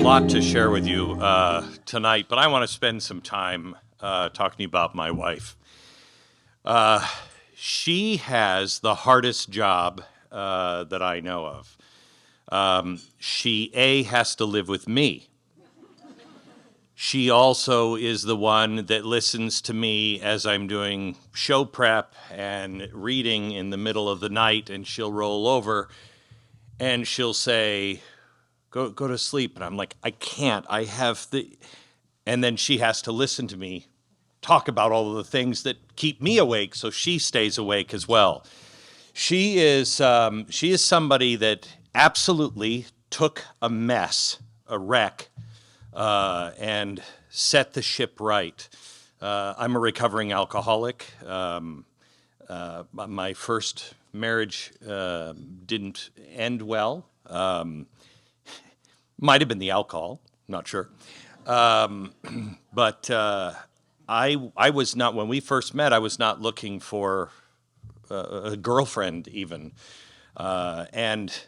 lot to share with you tonight, but I want to spend some time talking about my wife. She has the hardest job that I know of. She has to live with me. She also is the one that listens to me as I'm doing show prep and reading in the middle of the night, and she'll roll over and she'll say, go to sleep. And I'm like, I can't. And then she has to listen to me talk about all of the things that keep me awake, so she stays awake as well. She is somebody that absolutely took a mess, a wreck, and set the ship right. I'm a recovering alcoholic. My first marriage didn't end well. Might have been the alcohol, not sure. But I was not, when we first met, I was not looking for a girlfriend even. And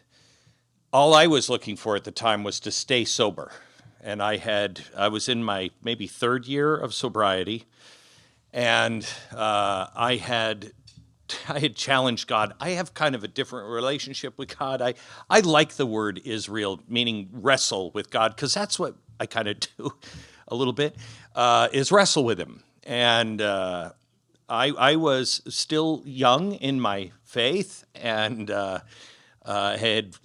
all I was looking for at the time was to stay sober. And I was in my maybe third year of sobriety, and I had challenged God. I have kind of a different relationship with God. I like the word Israel, meaning wrestle with God, because that's what I kind of do a little bit, is wrestle with him. And I was still young in my faith and had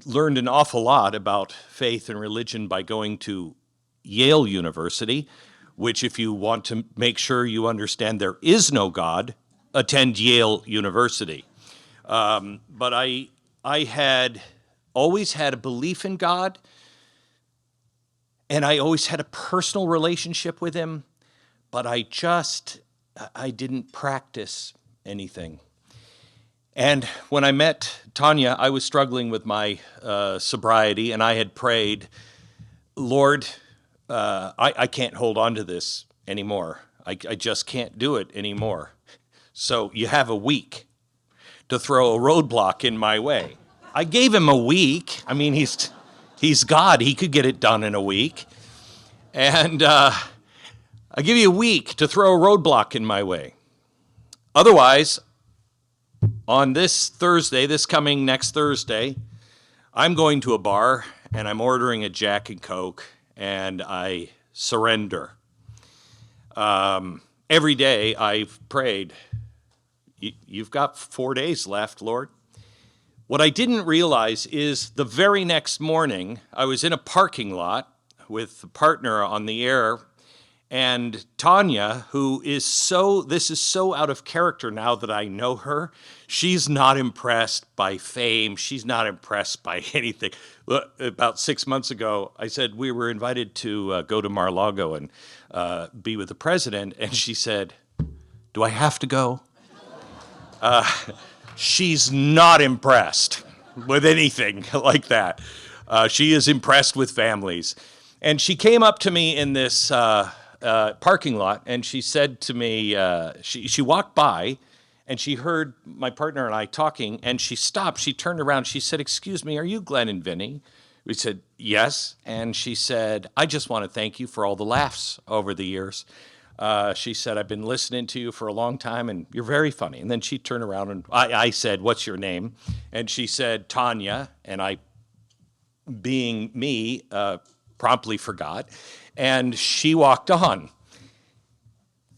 learned an awful lot about faith and religion by going to Yale University, which, if you want to make sure you understand there is no God, attend Yale University. But I had always had a belief in God, and I always had a personal relationship with him, but I didn't practice anything. And when I met Tanya, I was struggling with my sobriety, and I had prayed, Lord, I can't hold on to this anymore. I just can't do it anymore. So you have a week to throw a roadblock in my way. I gave him a week. I mean, he's God. He could get it done in a week. And I give you a week to throw a roadblock in my way. Otherwise, on this coming next Thursday, I'm going to a bar and I'm ordering a Jack and Coke, and I surrender. Every day I've prayed, you've got 4 days left, Lord. What I didn't realize is the very next morning, I was in a parking lot with a partner on the air, and Tanya, this is so out of character now that I know her, she's not impressed by fame. She's not impressed by anything. About 6 months ago, I said we were invited to go to Mar-a-Lago and be with the president, and she said, do I have to go? She's not impressed with anything like that. She is impressed with families. And she came up to me in this parking lot, and she said to me, she walked by, and she heard my partner and I talking, and she stopped. She turned around. She said, excuse me, are you Glenn and Vinny? We said, yes. And she said, I just want to thank you for all the laughs over the years. She said, I've been listening to you for a long time, and you're very funny. And then she turned around, and I said, what's your name? And she said, Tanya. And I, being me, promptly forgot. And she walked on.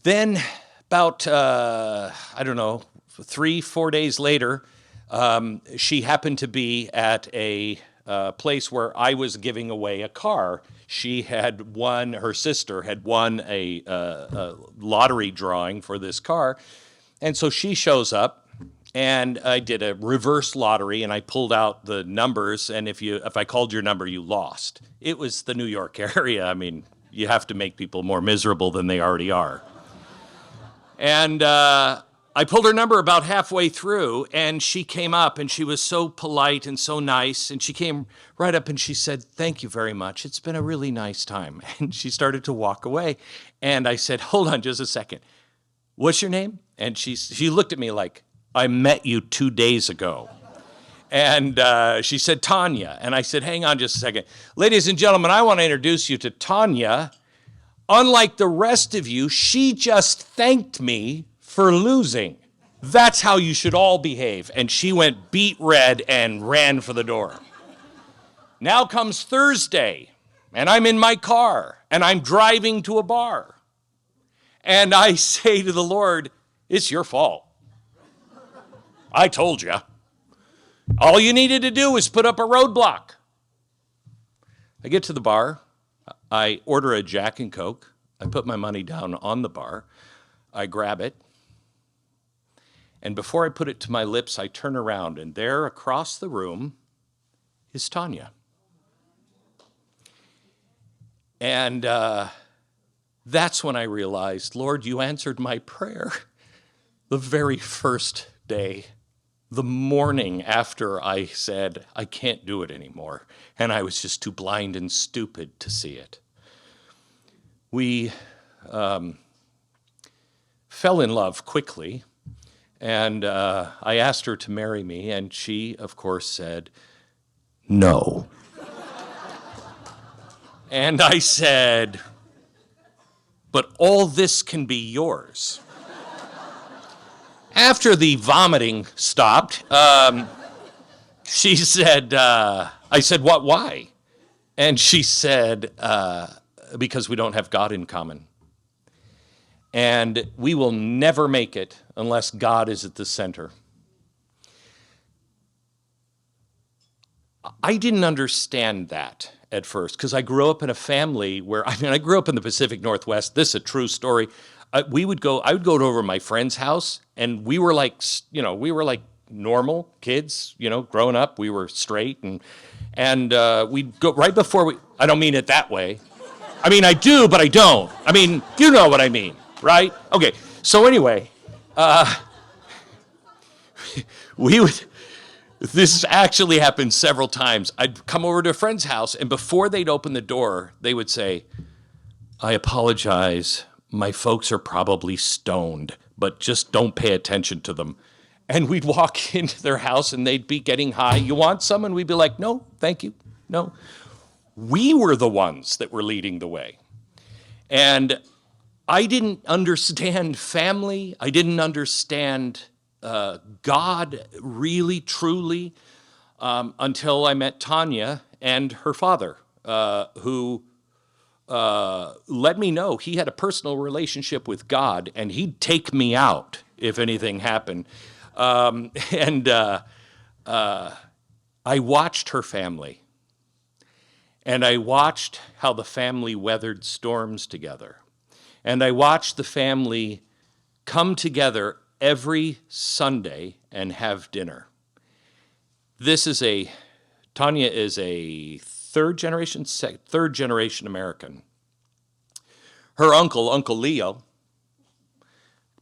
Then about, 3-4 days later, she happened to be at a place where I was giving away a car. Her sister had won a lottery drawing for this car. And so she shows up, and I did a reverse lottery, and I pulled out the numbers, and if I called your number, you lost. It was the New York area. I mean, you have to make people more miserable than they already are. And I pulled her number about halfway through, and she came up, and she was so polite and so nice, and she came right up and she said, thank you very much. It's been a really nice time. And she started to walk away, and I said, hold on just a second. What's your name? And she looked at me like, I met you 2 days ago. And she said, Tanya. And I said, hang on just a second. Ladies and gentlemen, I want to introduce you to Tanya. Unlike the rest of you, she just thanked me for losing. That's how you should all behave. And she went beet red and ran for the door. Now comes Thursday, and I'm in my car, and I'm driving to a bar. And I say to the Lord, it's your fault. I told you. All you needed to do was put up a roadblock. I get to the bar. I order a Jack and Coke. I put my money down on the bar. I grab it. And before I put it to my lips, I turn around, and there across the room is Tanya. And that's when I realized, Lord, you answered my prayer the very first day, the morning after I said, I can't do it anymore. And I was just too blind and stupid to see it. We fell in love quickly. And I asked her to marry me, and she, of course, said, no. And I said, but all this can be yours. After the vomiting stopped, she said, I said, what, why? And she said, because we don't have God in common. And we will never make it unless God is at the center. I didn't understand that at first because I grew up in a family where, I grew up in the Pacific Northwest. This is a true story. I would go over to my friend's house, and we were like normal kids, growing up. We were straight, and we'd go right before I don't mean it that way. I mean, I do, but I don't. I mean, you know what I mean. Right? Okay. So anyway, this actually happened several times. I'd come over to a friend's house, and before they'd open the door, they would say, I apologize. My folks are probably stoned, but just don't pay attention to them. And we'd walk into their house, and they'd be getting high. You want some? And we'd be like, no, thank you. No. We were the ones that were leading the way. And I didn't understand family. I didn't understand God really, truly, until I met Tanya and her father, who let me know he had a personal relationship with God, and he'd take me out if anything happened. I watched her family, and I watched how the family weathered storms together. And I watched the family come together every Sunday and have dinner. Tanya is a third generation American. Her uncle Leo,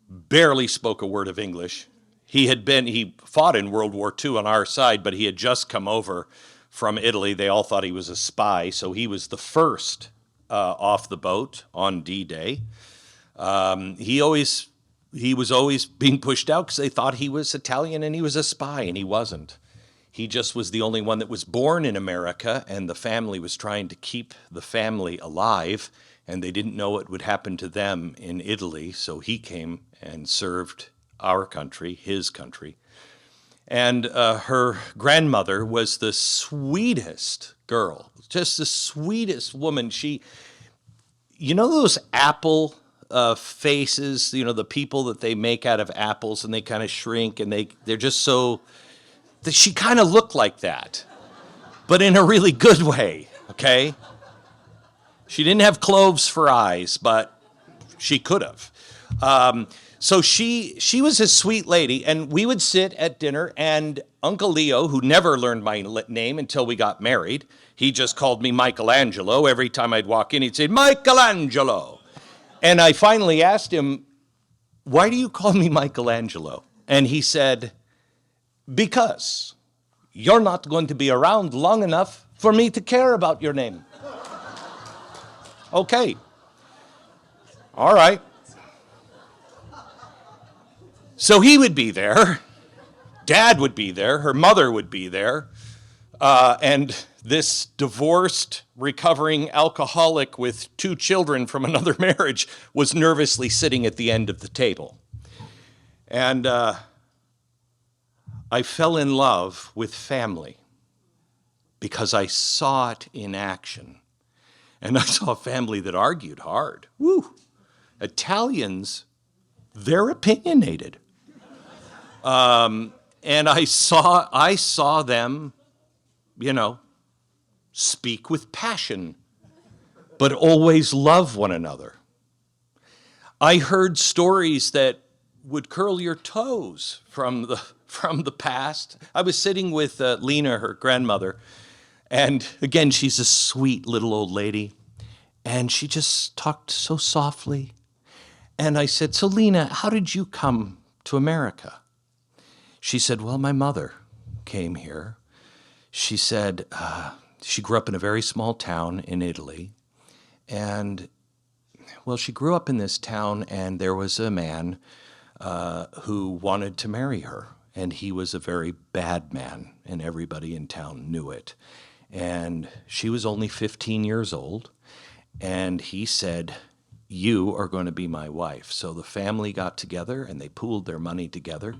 barely spoke a word of English. He fought in World War II on our side, but he had just come over from Italy. They all thought he was a spy, so he was the first off the boat on D-Day. He was always being pushed out because they thought he was Italian and he was a spy, and he wasn't. He just was the only one that was born in America, and the family was trying to keep the family alive, and they didn't know what would happen to them in Italy, so he came and served our country, his country. And her grandmother was the sweetest girl, just the sweetest woman. Those apple faces, the people that they make out of apples, and they kind of shrink, and they're just so, she kind of looked like that, but in a really good way, okay? She didn't have cloves for eyes, but she could have. So she was a sweet lady, and we would sit at dinner, and Uncle Leo, who never learned my name until we got married, he just called me Michelangelo. Every time I'd walk in, he'd say, Michelangelo. And I finally asked him, why do you call me Michelangelo? And he said, because you're not going to be around long enough for me to care about your name. Okay. All right. So he would be there, dad would be there, her mother would be there, and this divorced, recovering alcoholic with 2 children from another marriage was nervously sitting at the end of the table. And I fell in love with family because I saw it in action. And I saw a family that argued hard. Woo! Italians, they're opinionated. And I saw them, speak with passion, but always love one another. I heard stories that would curl your toes from the past. I was sitting with Lena, her grandmother, and again, she's a sweet little old lady, and she just talked so softly. And I said, "So Lena, how did you come to America?" She said, "Well, my mother came here." She said she grew up in a very small town in Italy. And, well, she grew up in this town, and there was a man who wanted to marry her. And he was a very bad man, and everybody in town knew it. And she was only 15 years old, and he said, "You are going to be my wife." So the family got together, and they pooled their money together,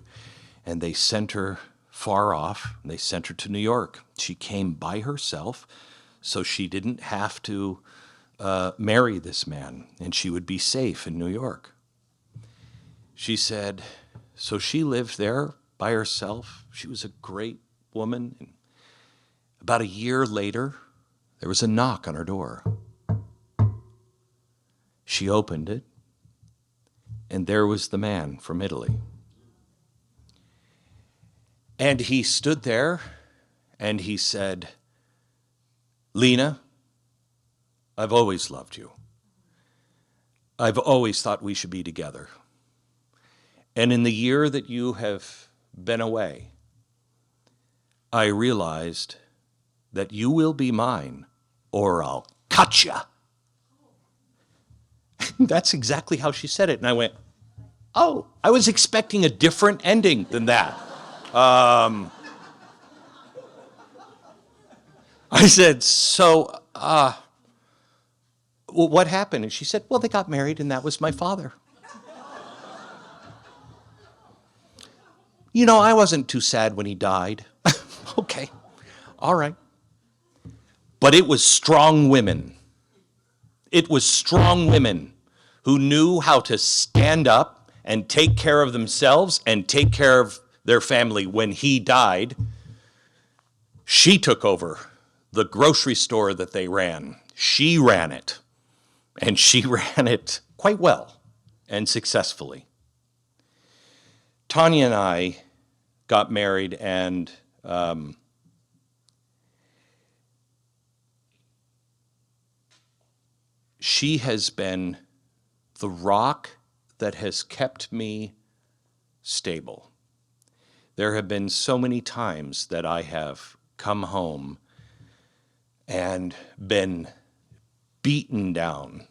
and they sent her far off, and they sent her to New York. She came by herself, so she didn't have to marry this man, and she would be safe in New York. She said, so she lived there by herself. She was a great woman. And about a year later, there was a knock on her door. She opened it, and there was the man from Italy. And he stood there, and he said, "Lena, I've always loved you. I've always thought we should be together. And in the year that you have been away, I realized that you will be mine, or I'll cut ya." That's exactly how she said it. And I went, oh, I was expecting a different ending than that. I said, so, well, what happened? And she said, well, they got married, and that was my father. I wasn't too sad when he died. Okay, all right. But it was strong women. It was strong women who knew how to stand up and take care of themselves and take care of their family. When he died, she took over the grocery store that they ran. She ran it, and she ran it quite well and successfully. Tanya and I got married, and she has been the rock that has kept me stable. There have been so many times that I have come home and been beaten down,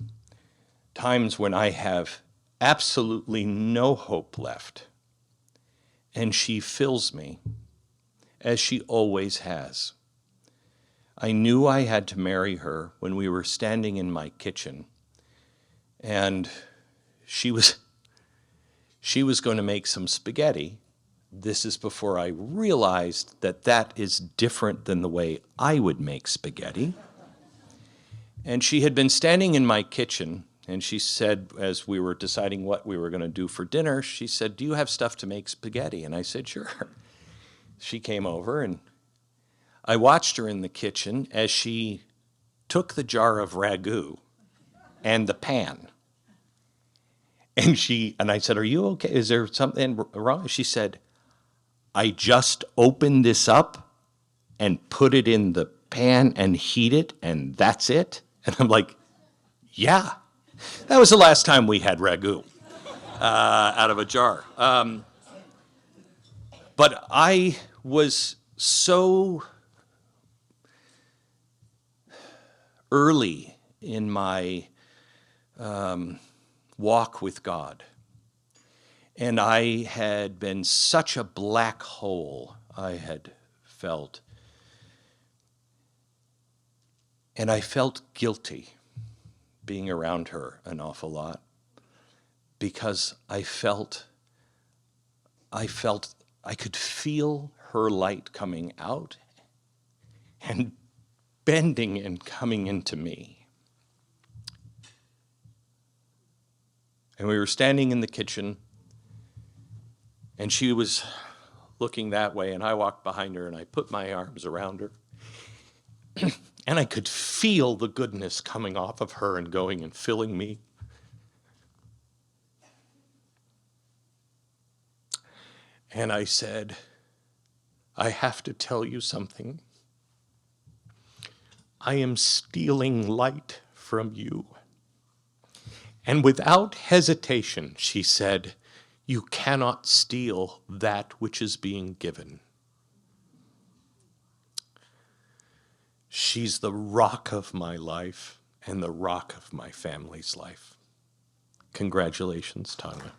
times when I have absolutely no hope left. And she fills me, as she always has. I knew I had to marry her when we were standing in my kitchen, and she was going to make some spaghetti. This is before I realized that that is different than the way I would make spaghetti. And she had been standing in my kitchen, and she said, as we were deciding what we were going to do for dinner, she said, "Do you have stuff to make spaghetti?" And I said, "Sure." She came over, and I watched her in the kitchen as she took the jar of ragu and the pan. And I said, "Are you okay? Is there something wrong?" She said, "I just opened this up and put it in the pan and heat it, and that's it." And I'm like, yeah, that was the last time we had ragu out of a jar. But I was so early in my walk with God. And I had been such a black hole, I had felt. And I felt guilty being around her an awful lot because I felt I could feel her light coming out and bending and coming into me. And we were standing in the kitchen, and she was looking that way, and I walked behind her, and I put my arms around her. And I could feel the goodness coming off of her and going and filling me. And I said, I have to tell you something. I am stealing light from you. And without hesitation, she said, you cannot steal that which is being given. She's the rock of my life and the rock of my family's life. Congratulations, Tanya.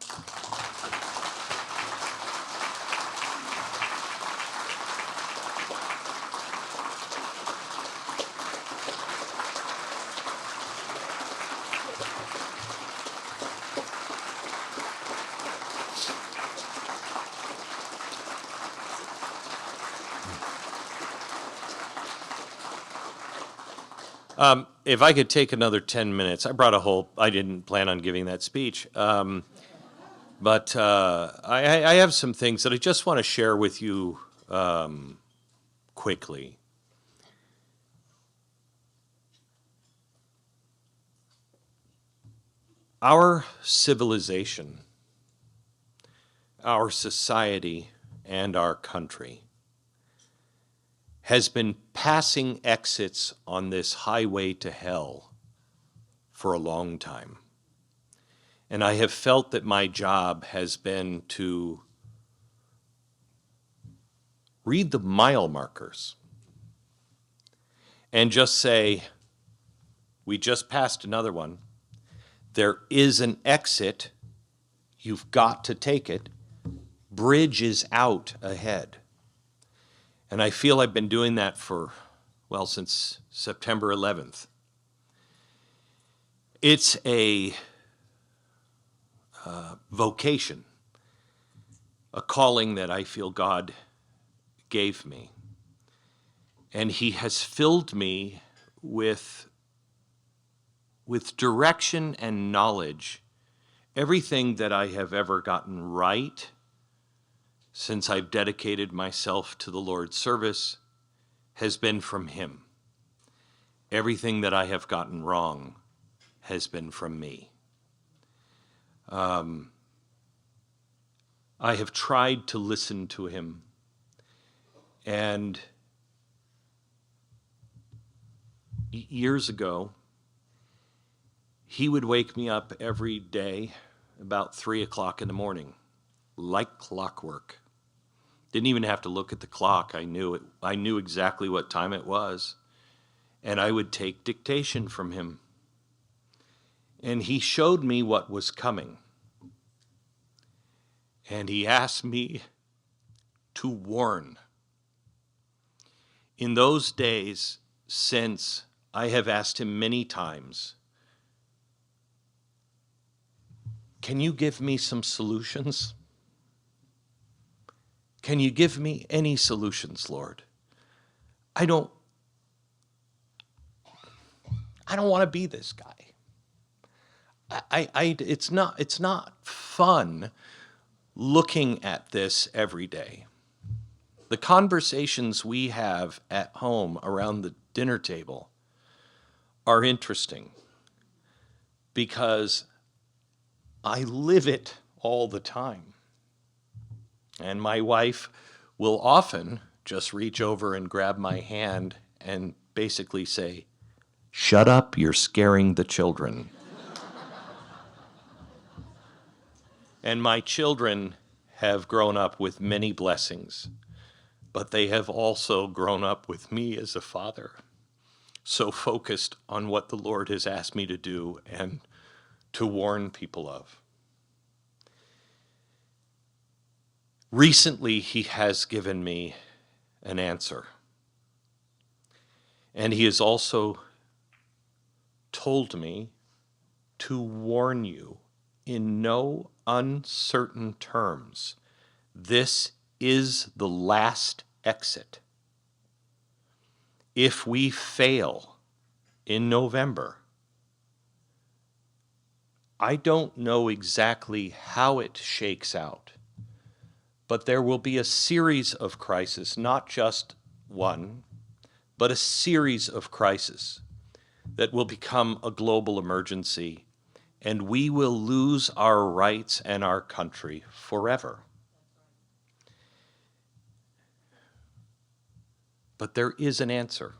If I could take another 10 minutes, I didn't plan on giving that speech, but I have some things that I just want to share with you quickly. Our civilization, our society, and our country has been passing exits on this highway to hell for a long time. And I have felt that my job has been to read the mile markers and just say, we just passed another one. There is an exit. You've got to take it. Bridge is out ahead. And I feel I've been doing that since September 11th. It's a vocation, a calling that I feel God gave me. And He has filled me with direction and knowledge. Everything that I have ever gotten right since I've dedicated myself to the Lord's service has been from Him. Everything that I have gotten wrong has been from me. I have tried to listen to Him, and years ago, He would wake me up every day about 3 o'clock in the morning, like clockwork. Didn't even have to look at the clock. I knew it. I knew exactly what time it was. And I would take dictation from Him. And He showed me what was coming. And He asked me to warn. In those days, since I have asked Him many times, can you give me some solutions? Can you give me any solutions, Lord? I don't want to be this guy. It's not fun looking at this every day. The conversations we have at home around the dinner table are interesting because I live it all the time. And my wife will often just reach over and grab my hand and basically say, "Shut up, you're scaring the children." And my children have grown up with many blessings, but they have also grown up with me as a father, so focused on what the Lord has asked me to do and to warn people of. Recently, he has given me an answer. And he has also told me to warn you in no uncertain terms. This is the last exit. If we fail in November, I don't know exactly how it shakes out, but there will be a series of crises, not just one, but a series of crises that will become a global emergency, and we will lose our rights and our country forever. But there is an answer,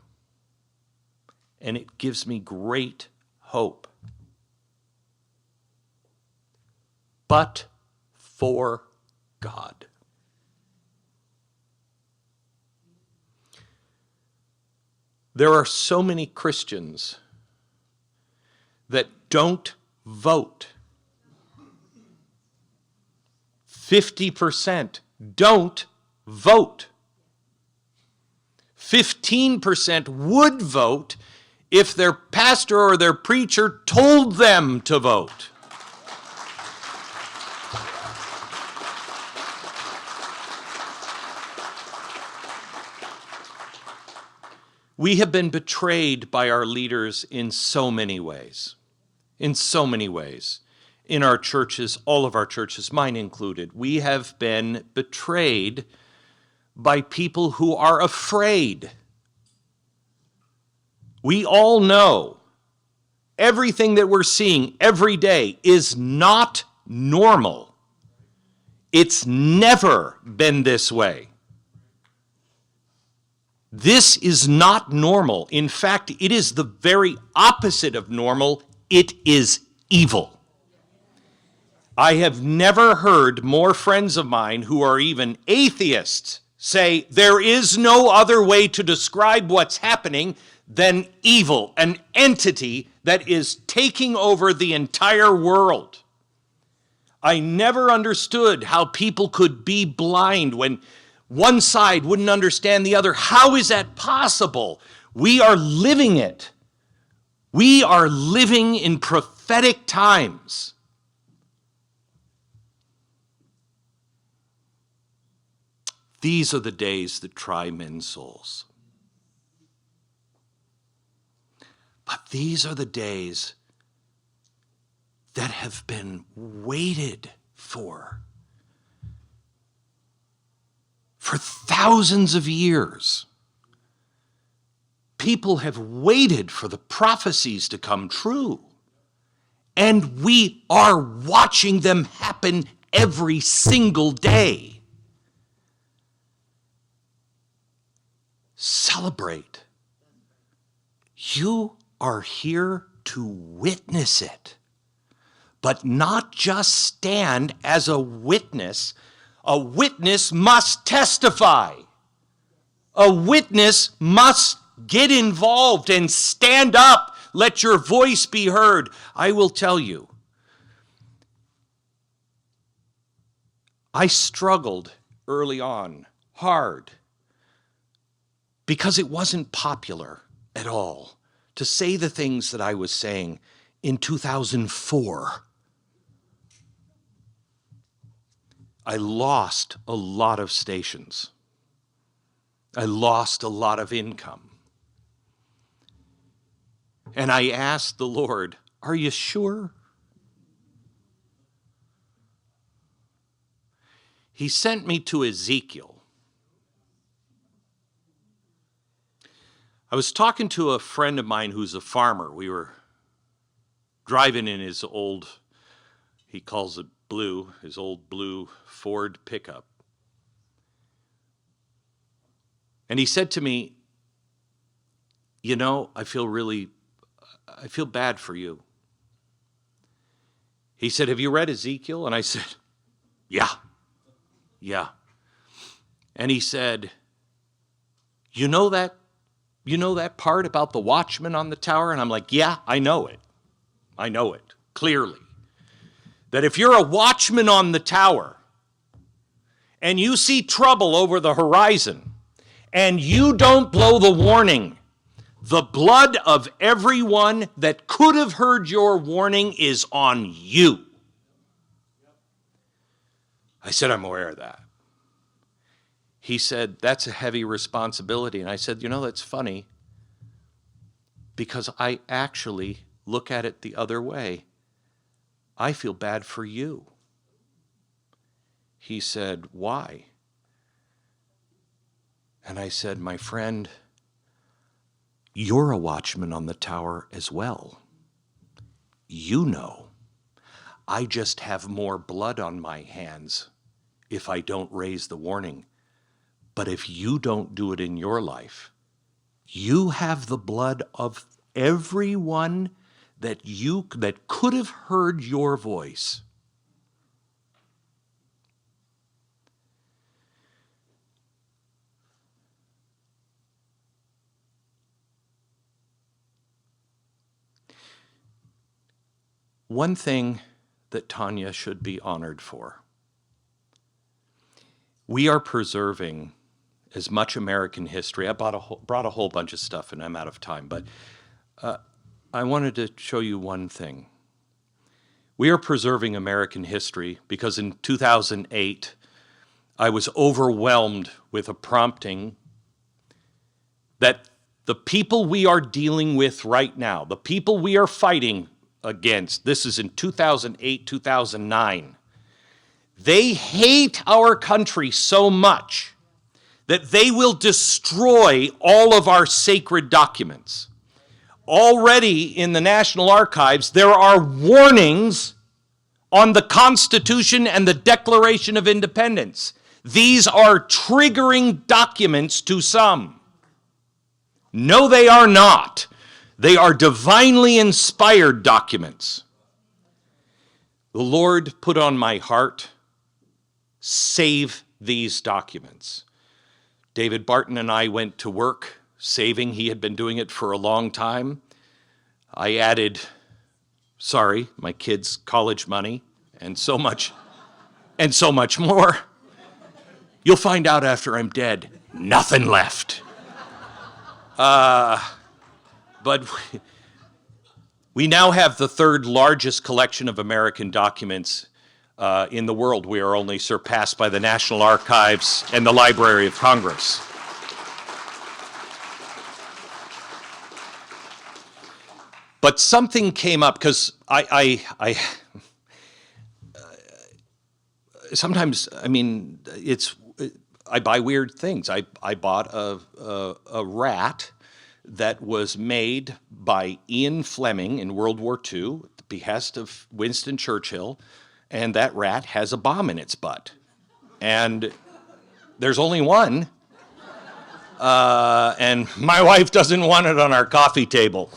and it gives me great hope. But for God. There are so many Christians that don't vote. 50% don't vote. 15% would vote if their pastor or their preacher told them to vote. We have been betrayed by our leaders in so many ways. In so many ways. In our churches, all of our churches, mine included, we have been betrayed by people who are afraid. We all know everything that we're seeing every day is not normal. It's never been this way. This is not normal. In fact, it is the very opposite of normal. It is evil. I have never heard more friends of mine who are even atheists say there is no other way to describe what's happening than evil, an entity that is taking over the entire world. I never understood how people could be blind when one side wouldn't understand the other. How is that possible? We are living it. We are living in prophetic times. These are the days that try men's souls. But these are the days that have been waited for thousands of years. People have waited for the prophecies to come true. And we are watching them happen every single day. Celebrate. You are here to witness it, but not just stand as a witness. A witness must testify. A witness must get involved and stand up. Let your voice be heard. I will tell you, I struggled early on, hard, because it wasn't popular at all to say the things that I was saying in 2004. I lost a lot of stations. I lost a lot of income. And I asked the Lord, are you sure? He sent me to Ezekiel. I was talking to a friend of mine who's a farmer. We were driving in his old, he calls it blue, his old blue Ford pickup. And he said to me, you know, I feel bad for you. He said, have you read Ezekiel? And I said, yeah. And he said, you know that part about the watchman on the tower? And I'm like, yeah, I know it clearly. That if you're a watchman on the tower and you see trouble over the horizon, and you don't blow the warning, the blood of everyone that could have heard your warning is on you. I said, I'm aware of that. He said, that's a heavy responsibility. And I said, that's funny, because I actually look at it the other way. I feel bad for you. He said, why? And I said, my friend, you're a watchman on the tower as well. You know, I just have more blood on my hands if I don't raise the warning. But if you don't do it in your life, you have the blood of everyone that could have heard your voice. One thing that Tanya should be honored for. We are preserving as much American history. I brought a whole bunch of stuff, and I'm out of time, but I wanted to show you one thing. We are preserving American history because in 2008, I was overwhelmed with a prompting that the people we are dealing with right now, the people we are fighting against, this is in 2008, 2009, they hate our country so much that they will destroy all of our sacred documents. Already in the National Archives, there are warnings on the Constitution and the Declaration of Independence. These are triggering documents to some. No, they are not. They are divinely inspired documents. The Lord put on my heart, save these documents. David Barton and I went to work saving. He had been doing it for a long time. I added, my kids' college money and so much more. You'll find out after I'm dead, nothing left. But we now have the third largest collection of American documents in the world. We are only surpassed by the National Archives and the Library of Congress. But something came up, because I sometimes, I buy weird things. I bought a rat that was made by Ian Fleming in World War II at the behest of Winston Churchill, and that rat has a bomb in its butt. And there's only one, and my wife doesn't want it on our coffee table.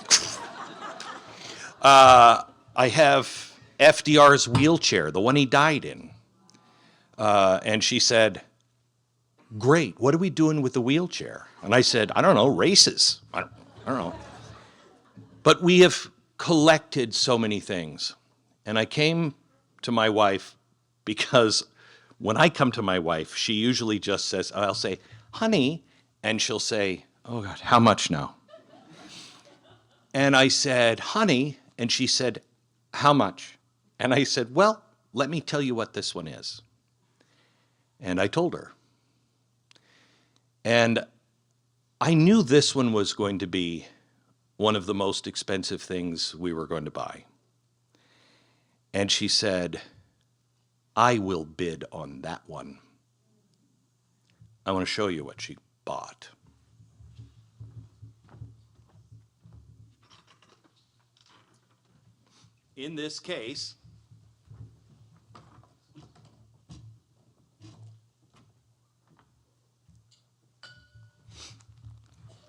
I have FDR's wheelchair, the one he died in. And she said, great, what are we doing with the wheelchair? And I said, I don't know, races. I don't know. But we have collected so many things. And I came to my wife because when I come to my wife, she usually just says, I'll say, honey, and she'll say, oh God, how much now? And I said, honey, and she said, how much? And I said, well, let me tell you what this one is. And I told her. And I knew this one was going to be one of the most expensive things we were going to buy. And she said, I will bid on that one. I want to show you what she bought. In this case,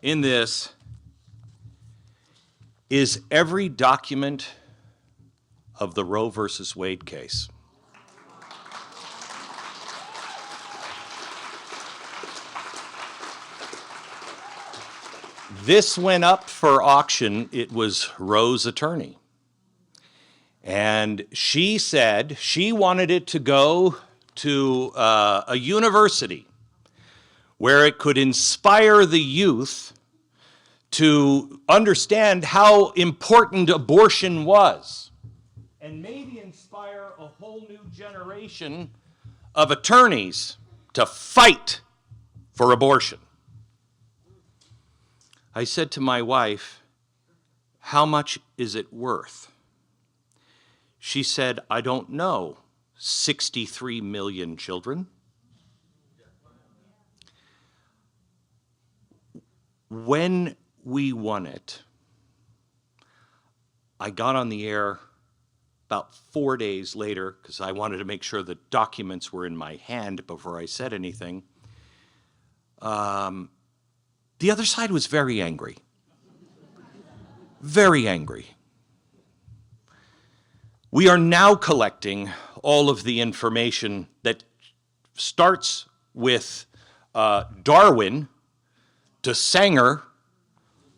in this is every document of the Roe versus Wade case. This went up for auction. It was Roe's attorney. And she said she wanted it to go to a university where it could inspire the youth to understand how important abortion was, and maybe inspire a whole new generation of attorneys to fight for abortion. I said to my wife, "How much is it worth?" She said, "I don't know. 63 million children." When we won it, I got on the air about 4 days later because I wanted to make sure the documents were in my hand before I said anything. The other side was very angry. Very angry. We are now collecting all of the information that starts with Darwin to Sanger,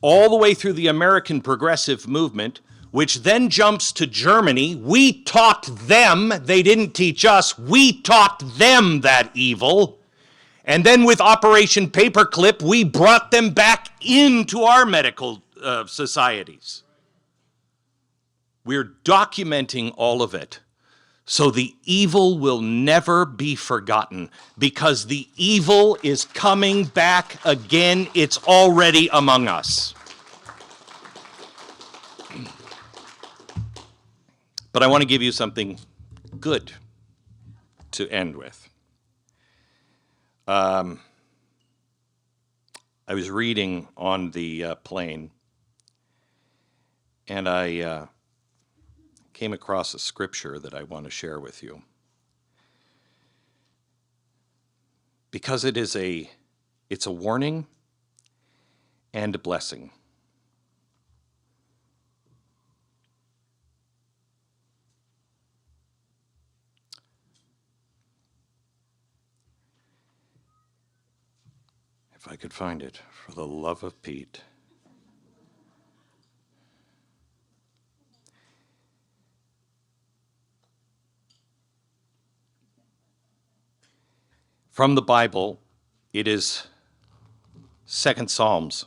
all the way through the American progressive movement, which then jumps to Germany. We taught them, they didn't teach us, we taught them that evil. And then with Operation Paperclip, we brought them back into our medical societies. We're documenting all of it so the evil will never be forgotten, because the evil is coming back again. It's already among us. But I want to give you something good to end with. I was reading on the plane, and I came across a scripture that I want to share with you, because it's a warning and a blessing. If I could find it, for the love of Pete. From the Bible, it is 2 Psalms.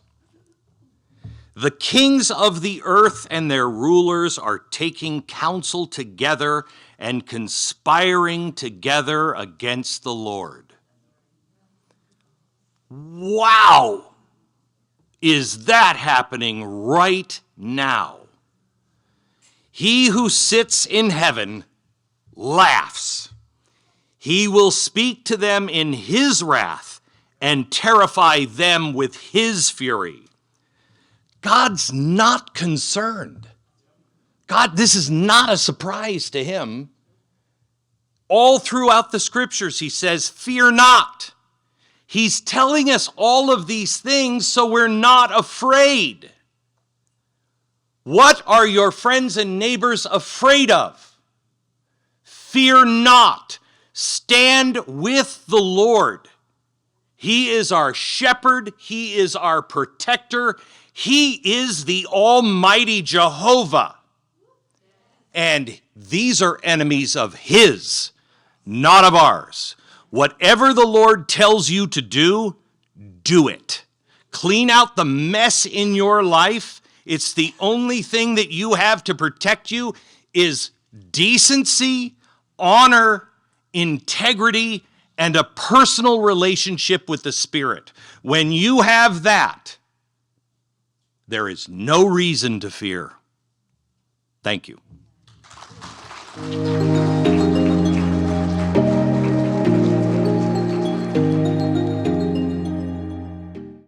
The kings of the earth and their rulers are taking counsel together and conspiring together against the Lord. Wow! Is that happening right now? He who sits in heaven laughs. He will speak to them in his wrath and terrify them with his fury. God's not concerned. God, this is not a surprise to him. All throughout the scriptures, he says, "Fear not." He's telling us all of these things so we're not afraid. What are your friends and neighbors afraid of? Fear not. Stand with the Lord. He is our shepherd. He is our protector. He is the Almighty Jehovah. And these are enemies of his, not of ours. Whatever the Lord tells you to do, do it. Clean out the mess in your life. It's the only thing that you have to protect you is decency, honor, integrity, and a personal relationship with the Spirit. When you have that, there is no reason to fear. Thank you.